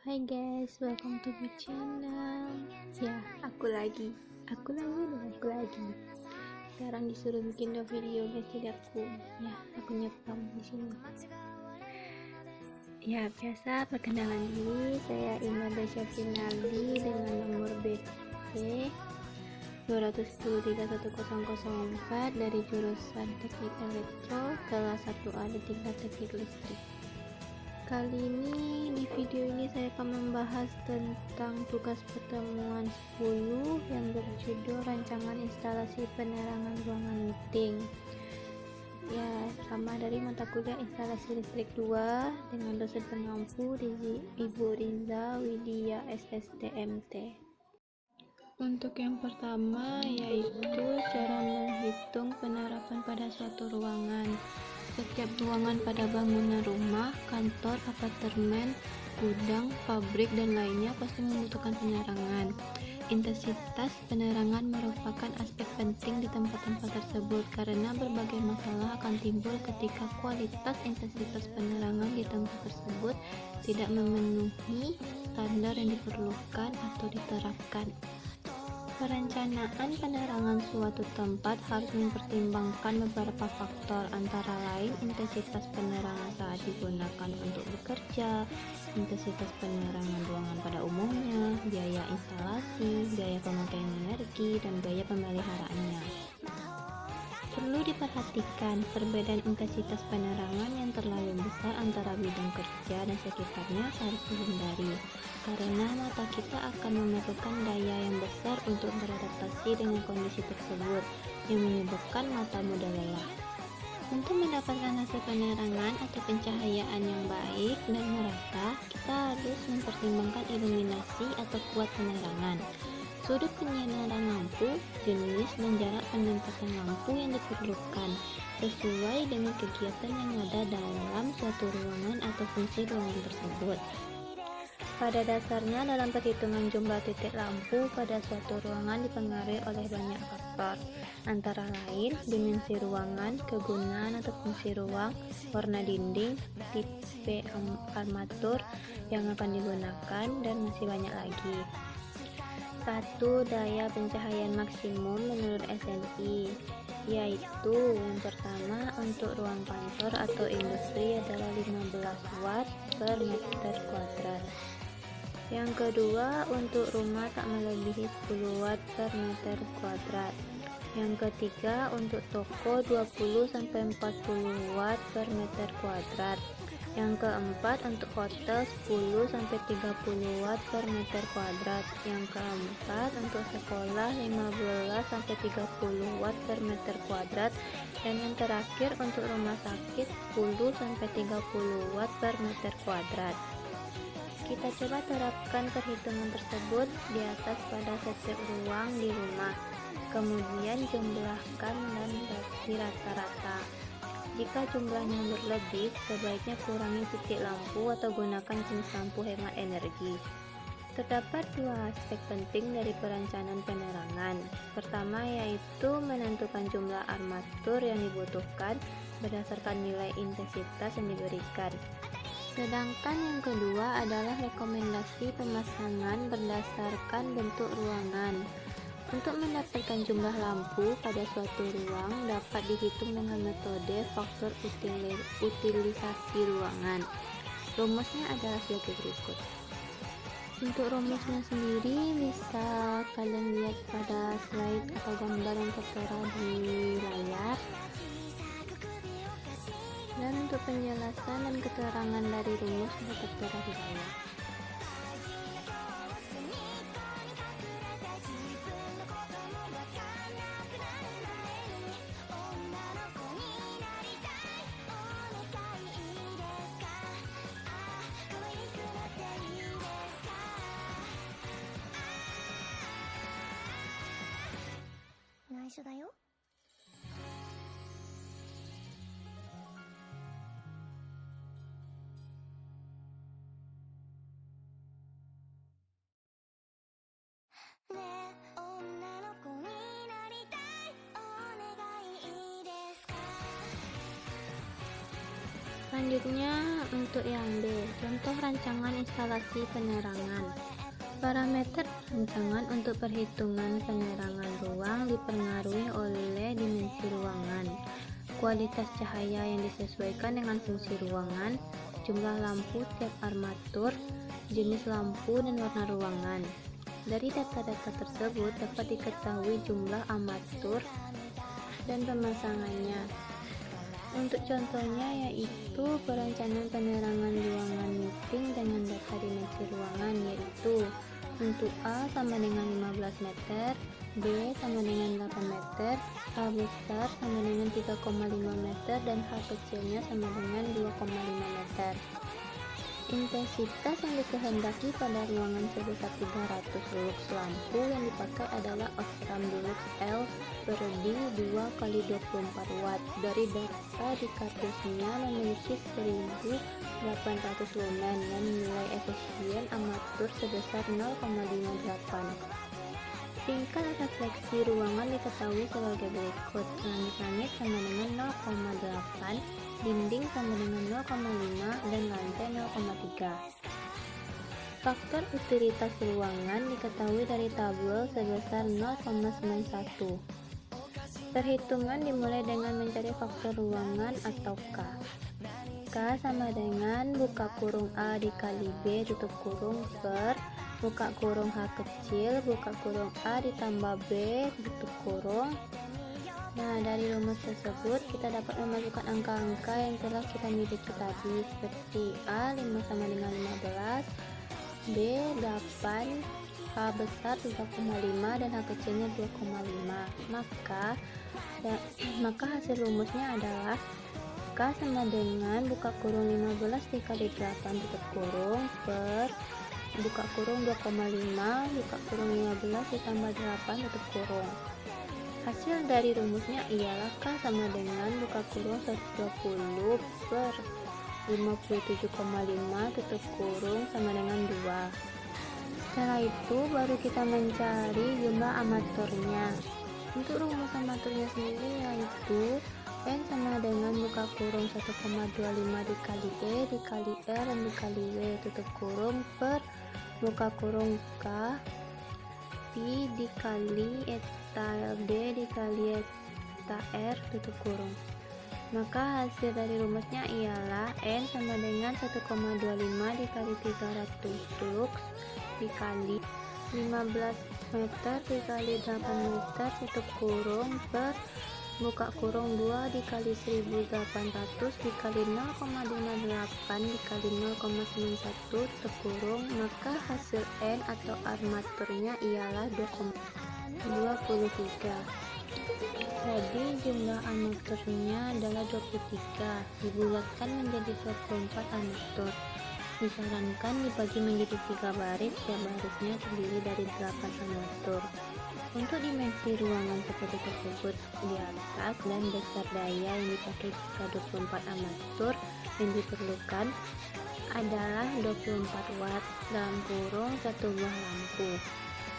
Hai guys, welcome to my channel. Ya, aku lagi. Sekarang disuruh bikin video guys, jadi aku nyepam di sini. Ya, biasa perkenalan diri, saya Imada Syafrinaldi dengan nomor BP 2103104 dari jurusan Teknik Elektro kelas 1A di tingkat Teknik Listrik. Kali ini di video ini saya akan membahas tentang tugas pertemuan 10 yang berjudul rancangan instalasi penerangan ruangan meeting. Ya, sama dari mata kuliah instalasi listrik 2 dengan dosen pengampu Ibu Rinza Widya SSTMT. Untuk yang pertama yaitu cara menghitung penerapan pada suatu ruangan. Setiap ruangan pada bangunan rumah, kantor, apartemen, gudang, pabrik, dan lainnya pasti membutuhkan penerangan. Intensitas penerangan merupakan aspek penting di tempat-tempat tersebut karena berbagai masalah akan timbul ketika kualitas intensitas penerangan di tempat tersebut tidak memenuhi standar yang diperlukan atau diterapkan. Perencanaan penerangan suatu tempat harus mempertimbangkan beberapa faktor, antara lain intensitas penerangan saat digunakan untuk bekerja, intensitas penerangan ruangan pada umumnya, biaya instalasi, biaya pemakaian energi, dan biaya pemeliharaannya. Perlu diperhatikan perbedaan intensitas penerangan yang terlalu besar antara bidang kerja dan sekitarnya harus dihindari, karena mata kita akan memerlukan daya yang besar untuk beradaptasi dengan kondisi tersebut yang menyebabkan mata mudah lelah. Untuk mendapatkan hasil penerangan atau pencahayaan yang baik dan merata, kita harus mempertimbangkan iluminasi atau kuat penerangan, sudut penyinaran lampu, jenis dan jarak penempatan lampu yang diperlukan, sesuai dengan kegiatan yang ada dalam suatu ruangan atau fungsi ruangan tersebut. Pada dasarnya, dalam perhitungan jumlah titik lampu pada suatu ruangan dipengaruhi oleh banyak faktor, antara lain dimensi ruangan, kegunaan atau fungsi ruang, warna dinding, tipe armatur yang akan digunakan, dan masih banyak lagi. 1. Daya pencahayaan maksimum menurut SNI, yaitu yang pertama untuk ruang kantor atau industri adalah 15 watt per meter kuadrat. Yang kedua untuk rumah tak melebihi 10 watt per meter kuadrat. Yang ketiga untuk toko 20-40 watt per meter kuadrat. Yang keempat untuk hotel 10-30 watt per meter kuadrat. Yang keempat untuk sekolah 15-30 watt per meter kuadrat. Dan yang terakhir untuk rumah sakit 10-30 watt per meter kuadrat. Kita coba terapkan perhitungan tersebut di atas pada setiap ruang di rumah, kemudian jumlahkan dan bagi rata-rata. Jika jumlahnya berlebih, sebaiknya kurangi titik lampu atau gunakan jenis lampu hemat energi. Terdapat dua aspek penting dari perencanaan penerangan. Pertama yaitu menentukan jumlah armatur yang dibutuhkan berdasarkan nilai intensitas yang diberikan. Sedangkan yang kedua adalah rekomendasi pemasangan berdasarkan bentuk ruangan. Untuk mendapatkan jumlah lampu pada suatu ruang dapat dihitung dengan metode faktor utilisasi ruangan. Rumusnya adalah sebagai berikut. Untuk rumusnya sendiri bisa kalian lihat pada slide atau gambar yang tertera di layar. Dan untuk penjelasan dan keterangan dari rumus sudah tertera di layar. Selanjutnya untuk yang B, contoh rancangan instalasi penerangan. Parameter rancangan untuk perhitungan penerangan ruang dipengaruhi oleh dimensi ruangan, kualitas cahaya yang disesuaikan dengan fungsi ruangan, jumlah lampu tiap armatur, jenis lampu dan warna ruangan. Dari data-data tersebut dapat diketahui jumlah armatur dan pemasangannya. Untuk contohnya yaitu perencanaan penerangan ruangan meeting dengan data dimensi ruangan, yaitu untuk A sama dengan 15 meter, B sama dengan 8 meter, H besar sama dengan 3,5 meter, dan H kecilnya sama dengan 2,5 meter. Intensitas yang dikehendaki pada ruangan sebesar 300 lux lampu yang dipakai adalah Osram Dulux L per D 2 kali 24 watt. Dari data di kardusnya memiliki 1800 lumen dan nilai efisien armatur sebesar 0,58. Tingkat refleksi ruangan diketahui sebagai berikut: langit-langit sama dengan 0,8, dinding sama dengan 0,5, dan lantai 0,3. Faktor utilitas ruangan diketahui dari tabel sebesar 0,91. Perhitungan dimulai dengan mencari faktor ruangan atau K. K sama dengan buka kurung A dikali B tutup kurung per buka kurung H kecil buka kurung A ditambah B tutup kurung. Nah, dari rumus tersebut kita dapat memasukkan angka-angka yang telah kita miliki tadi, seperti A 5 sama dengan 15, B 8, H besar 3,5 dan H kecilnya 2,5. Maka hasil rumusnya adalah K sama dengan buka kurung 15 dikali 8 tutup kurung per buka kurung 2,5 buka kurung 15 ditambah 8 tutup kurung. Hasil dari rumusnya ialah K sama dengan buka kurung 120 per 57,5 tutup kurung sama dengan 2. Setelah itu baru kita mencari jumlah armaturnya. Untuk rumus armaturnya sendiri yaitu N sama dengan buka kurung 1,25 dikali E dikali R dan dikali W tutup kurung per buka kurung K Pi dikali eta D dikali eta R tutup kurung. Maka hasil dari rumusnya ialah N sama dengan 1,25 dikali 300 lux dikali 15 meter dikali 8 meter tutup kurung per buka kurung 2 dikali 1800 dikali 0,58 dikali 0,91 tutup kurung. Maka hasil N atau armaturnya ialah 2,23. Jadi jumlah armaturnya adalah 23 dibulatkan menjadi 24 armatur. Disarankan dibagi menjadi 3 baris, setiap barisnya terdiri dari 8 armatur. Untuk dimensi ruangan seperti tersebut di atas dan besar daya yang dipakai jika 24 armatur yang diperlukan adalah 24 watt dalam kurung 1 buah lampu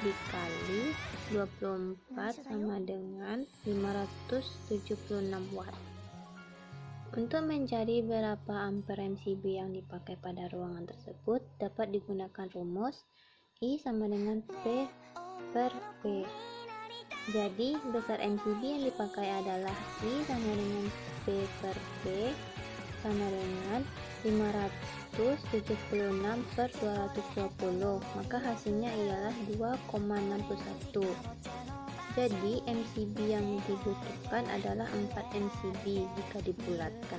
dikali 24 sama dengan 576 watt. Untuk mencari berapa ampere MCB yang dipakai pada ruangan tersebut dapat digunakan rumus I sama dengan P per P. Jadi besar MCB yang dipakai adalah I sama dengan P per P sama dengan 576 per 220. Maka hasilnya ialah 2,61. Jadi MCB yang dibutuhkan adalah 4 MCB jika dibulatkan.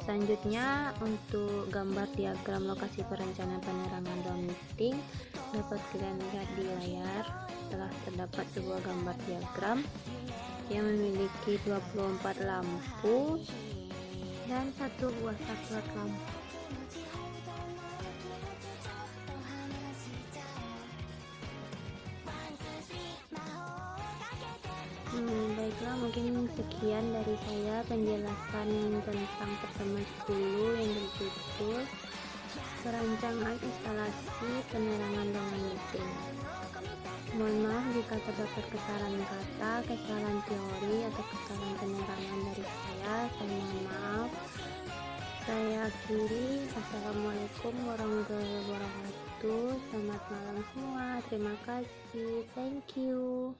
Selanjutnya untuk gambar diagram lokasi perencanaan penerangan ruang meeting dapat kalian lihat di layar. Telah terdapat sebuah gambar diagram yang memiliki 24 lampu dan 1 buah saklar lampu. Baiklah, mungkin sekian dari saya penjelasan tentang pertemuan 10 yang berjudul perancangan instalasi penerangan ruangan meeting. Mohon maaf jika terdapat kesalahan kata, kesalahan teori, atau kesalahan penerangan dari saya mohon maaf. Saya akhiri. Assalamualaikum warahmatullahi wabarakatuh. Selamat malam semua. Terima kasih. Thank you.